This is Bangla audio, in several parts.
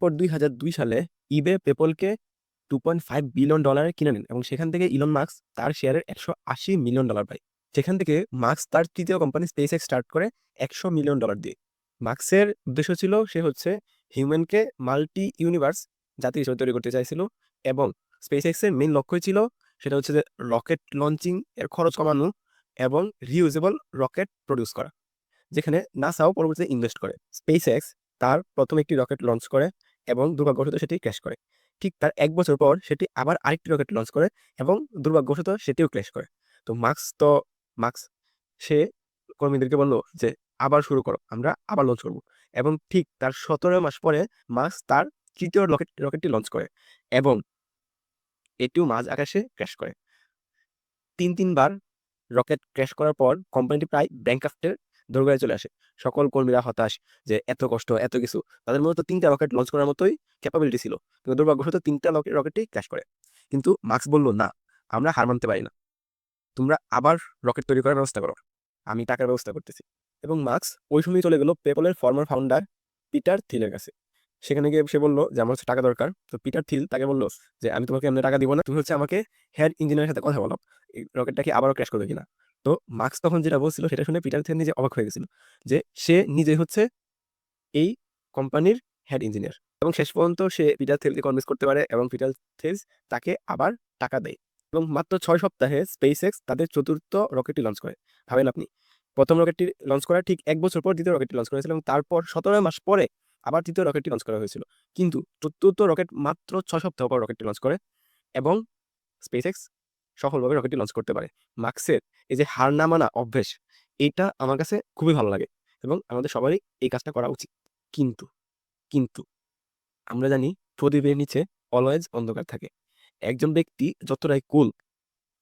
পর 2002 সালে ইবে পেপলকে $2.5 বিলিয়ন কিনে নেন এবং সেখান থেকে ইলন মাস্ক তার শেয়ারের $180 মিলিয়ন পায়। সেখান থেকে মাস্ক তার তৃতীয় কোম্পানি স্পেস এক্স স্টার্ট করে $100 মিলিয়ন দিয়ে। মাস্কের উদ্দেশ্য ছিল সে হচ্ছে হিউম্যানকে মাল্টি ইউনিভার্স জাতি হিসেবে তৈরি করতে চাইছিল এবং স্পেস এক্সের মেইন লক্ষ্যই ছিল সেটা হচ্ছে যে রকেট লঞ্চিং এর খরচ কমানো এবং রিউজেবল রকেট প্রডিউস করা, যেখানে নাসাও পরবর্তীতে ইনভেস্ট করে। স্পেস এক্স তার প্রথম একটি রকেট লঞ্চ করে এবং দুর্ভাগ্যবশত সেটি ক্র্যাশ করে। ঠিক তার 1 বছর পর সেটি আবার আরেকটি রকেট লঞ্চ করে এবং দুর্ভাগ্যবশত সেটিও ক্র্যাশ করে। তো মার্কস সে কর্মীদেরকে বলল যে আবার শুরু করো, আমরা আবার লঞ্চ করব। এবং ঠিক তার 17 মাস পরে মার্কস তার তৃতীয় রকেটটি লঞ্চ করে এবং এটিও মাঝ আকাশে ক্র্যাশ করে। তিনবার রকেট ক্র্যাশ করার পর কোম্পানিটি প্রায় ব্যাংকরাফ্টের দোরগোড়ায় চলে আসে। সকল কর্মীরা হতাশ যে এত কষ্ট, এত কিছু। তাদের মূলত 3টা রকেট লঞ্চ করার মতোই ক্যাপাবিলিটি ছিল। কিন্তু দুর্ভাগ্যবশত 3টা রকেটই ক্র্যাশ করে। কিন্তু মার্কস বলল, "না, আমরা হার মানতে পারি না। তোমরা আবার রকেট তৈরি করার ব্যবস্থা করো। আমি টাকার ব্যবস্থা করতেছি।" এবং মার্কস ওই সময় চলে গেল পেপলের ফর্মার ফাউন্ডার পিটার থিলের কাছে। সেখানে গিয়ে সে বলল যে, "আমার হচ্ছে টাকা দরকার।" তো পিটার থিল তাকে বলল যে, "আমি তোমাকে এমনি টাকা দিব না। তুমি হচ্ছে আমাকে হেড ইঞ্জিনিয়ারের সাথে কথা বলো। এই রকেটটা কি আবারও ক্র্যাশ করবে কিনা?" তো মার্কস তখন যেটা বলছিল সেটা শুনে পিটার থিল নিজে অবাক হয়ে গেছিল যে সে নিজেই হচ্ছে এই কোম্পানির হেড ইঞ্জিনিয়ার। এবং শেষ পর্যন্ত সে পিটার থিলকে কনভিন্স করতে পারে এবং পিটার থিল তাকে আবার টাকা দেয়। এবং মাত্র 6 সপ্তাহে স্পেস এক্স তাদের ৪র্থ রকেটটি লঞ্চ করে। ভাবেন আপনি, ১ম রকেটটি লঞ্চ করার ঠিক ১ বছর পর ২য় রকেটটি লঞ্চ করেছিল এবং তারপর ১৭ মাস পরে আবার ৩য় রকেটটি লঞ্চ করা হয়েছিল। কিন্তু ৪র্থ রকেট মাত্র ৬ সপ্তাহ পর রকেটটি লঞ্চ করে এবং স্পেস এক্স সফলভাবে রকেটটি লঞ্চ করতে পারে। মার্কসের এই যে হার না মানা অভ্যাস, এইটা আমার কাছে খুবই ভালো লাগে এবং আমাদের সবারই এই কাজটা করা উচিত। কিন্তু, কিন্তু আমরা জানি প্রদীপের নিচে অলওয়েজ অন্ধকার থাকে। একজন ব্যক্তি যতটাই কুল,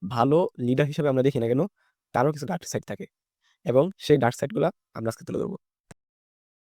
ভালো লিডার হিসেবে আমরা দেখি না কেন, তারও কিছু ডার্ক সাইড থাকে এবং সেই ডার্ক সাইড গুলা আমরা আজকে তুলে ধরবো।